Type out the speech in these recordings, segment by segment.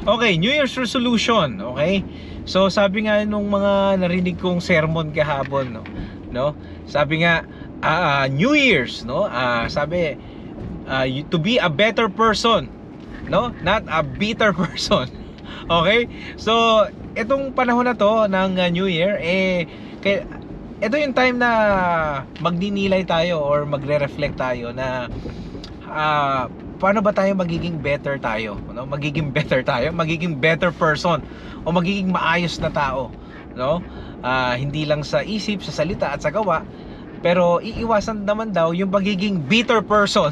Okay, New Year's resolution, okay? So sabi nga nung mga narinig kong sermon kahapon, no? Sabi nga New Year's, no? Sabi to be a better person, no? Not a bitter person. Okay? So itong panahon na to ng New Year ito yung time na magdinilay tayo or magre-reflect tayo na paano ba tayo magiging better tayo, no? Magiging better tayo, magiging better person o magiging maayos na tao, no? Hindi lang sa isip, sa salita at sa gawa, pero iiwasan naman daw yung magiging bitter person.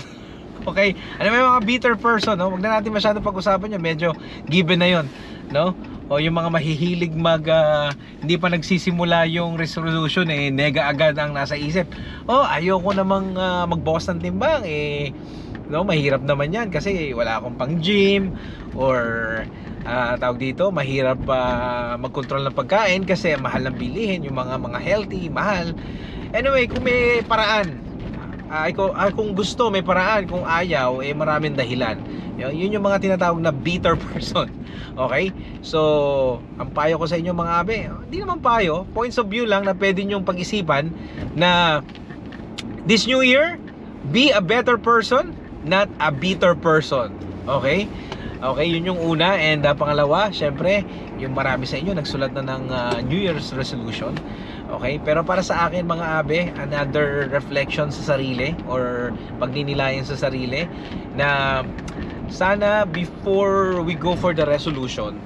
Okay? Ano may mga bitter person, no? Huwag na natin masyado pag-usapan yun, medyo given na yun, no? O yung mga mahihilig hindi pa nagsisimula yung resolution, nega agad ang nasa isip. Ayoko namang magbawas ng timbang, no, mahirap naman yan kasi wala akong pang gym or tawag dito, mahirap magkontrol ng pagkain kasi mahal ng bilihin, yung mga healthy, mahal. Anyway, kung may paraan, kung gusto may paraan, kung ayaw maraming dahilan. Yun yung mga tinatawag na bitter person. Okay? So ang payo ko sa inyo mga abe, hindi naman payo, points of view lang na pwede nyong pag-isipan na this new year, be a better person, not a bitter person. Okay? Okay, yun yung una. And pangalawa, syempre, yung marami sa inyo nagsulat na ng New Year's resolution. Okay? Pero para sa akin mga abe, another reflection sa sarili or pagninilayan sa sarili na sana before we go for the resolution,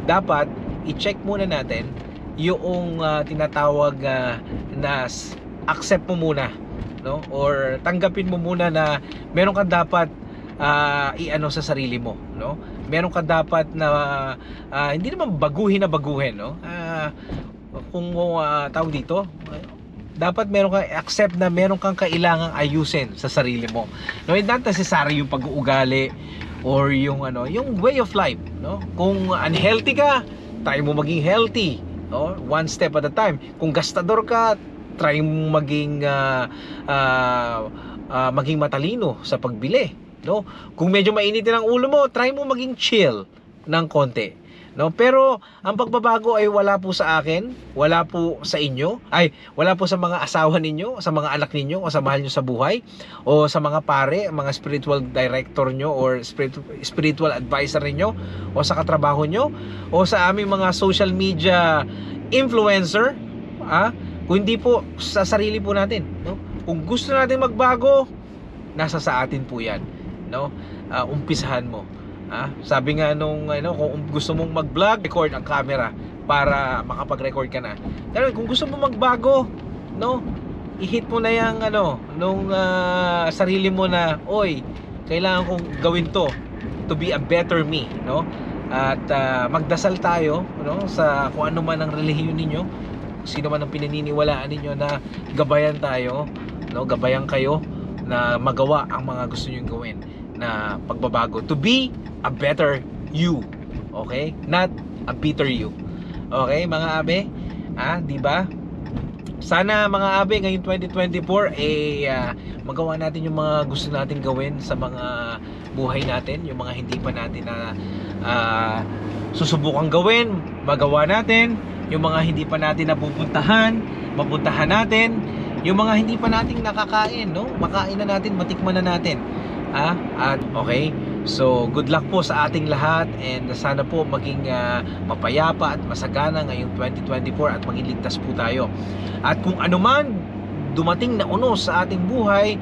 dapat i-check muna natin yung tinatawag na accept mo muna, no? Or tanggapin mo muna na meron kang dapat i-ano sa sarili mo, no? Meron kang dapat na hindi naman baguhin, no? Kung tawag dito, dapat meron kang accept na meron kang kailangang ayusin sa sarili mo, no? Hindi necessary yung pag-uugali or yung yung way of life, no? Kung unhealthy ka, try mo maging healthy, no? One step at a time. Kung gastador ka, try mo maging matalino sa pagbili, no? Kung medyo mainitin ang ulo mo, try mo maging chill ng konti, no? Pero ang pagbabago ay wala po sa akin, wala po sa inyo, wala po sa mga asawa ninyo, sa mga anak ninyo, o sa mahal nyo sa buhay, o sa mga pare, mga spiritual director nyo or spiritual advisor niyo, o sa katrabaho nyo, o sa aming mga social media influencer, kundi po sa sarili po natin, no? Kung gusto natin magbago, nasa sa atin po 'yan, no? Umpisahan mo. Sabi nga nung kung gusto mong mag-vlog, record ang camera para makapag-record ka na. Pero kung gusto mo magbago, no? I-hit mo na yang nung sarili mo na, oy, kailangan kong gawin to be a better me, no? At magdasal tayo, no, sa kung ano man ang relihiyon ninyo, sino man ang pinaniniwalaan ninyo, na gabayan tayo, no, gabayan kayo na magawa ang mga gusto niyo gawin na pagbabago, to be a better you, okay, not a bitter you. Okay mga abe, di ba? Sana mga abe ngayong 2024 magawa natin yung mga gusto natin gawin sa mga buhay natin, yung mga hindi pa natin na susubukang gawin, magawa natin. Yung mga hindi pa natin mapuntahan natin. Yung mga hindi pa natin nakakain, no? Makain na natin, matikman na natin. At okay, so good luck po sa ating lahat, and sana po maging mapayapa at masagana ngayong 2024 at maging ligtas po tayo. At kung ano man dumating na unos sa ating buhay,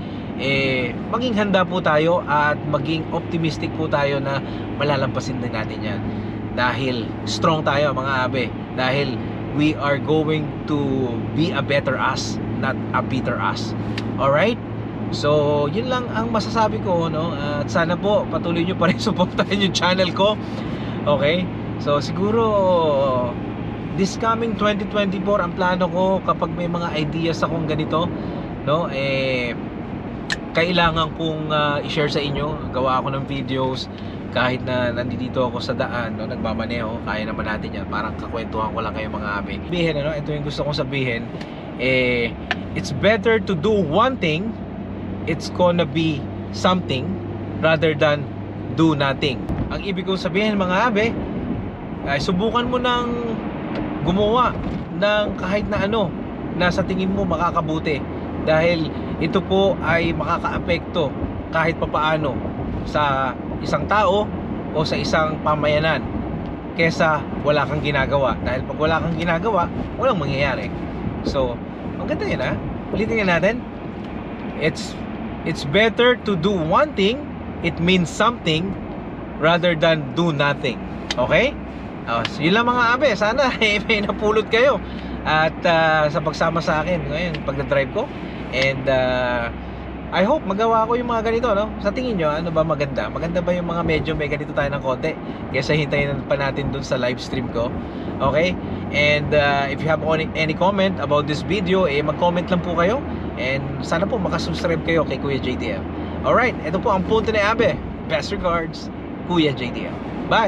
maging handa po tayo at maging optimistic po tayo na malalampasin din natin yan. Dahil strong tayo mga abe, dahil we are going to be a better us, not a bitter us. Alright? So yun lang ang masasabi ko, no? At sana po patuloy nyo pa rin supportahan yung channel ko. Okay? So siguro this coming 2024, ang plano ko, kapag may mga ideas akong ganito, no, kailangan kong i-share sa inyo. Gawa ako ng videos kahit na nandito ako sa daan, no, nagmamaneho, kaya naman natin yan. Parang kakwentuhan ko lang kayo mga abe. Sabihin, ito yung gusto kong sabihin, it's better to do one thing, it's gonna be something, rather than do nothing. Ang ibig kong sabihin mga abe, ay subukan mo ng gumawa ng kahit na ano na sa tingin mo makakabuti, dahil ito po ay makakaapekto kahit papaano sa isang tao o sa isang pamayanan, kesa wala kang ginagawa. Dahil pag wala kang ginagawa, walang mangyayari. So, ang ganda yan, ha? Ulitin nga natin. It's better to do one thing, it means something, rather than do nothing. Okay? So yun lang mga abe. Sana may napulot kayo at sa pagsama sa akin ngayon pagdadrive ko. And I hope magawa ko yung mga ganito, no? Sa tingin nyo, ano ba maganda? Maganda ba yung mga medyo may ganito tayo ng konti kaysa hintayin pa natin dun sa live stream ko? Okay? And if you have any comment about this video, mag-comment lang po kayo. And sana po makasubscribe kayo kay Kuya JDL. Alright, ito po ang punto ni Abe. Best regards, Kuya JDL. Bye!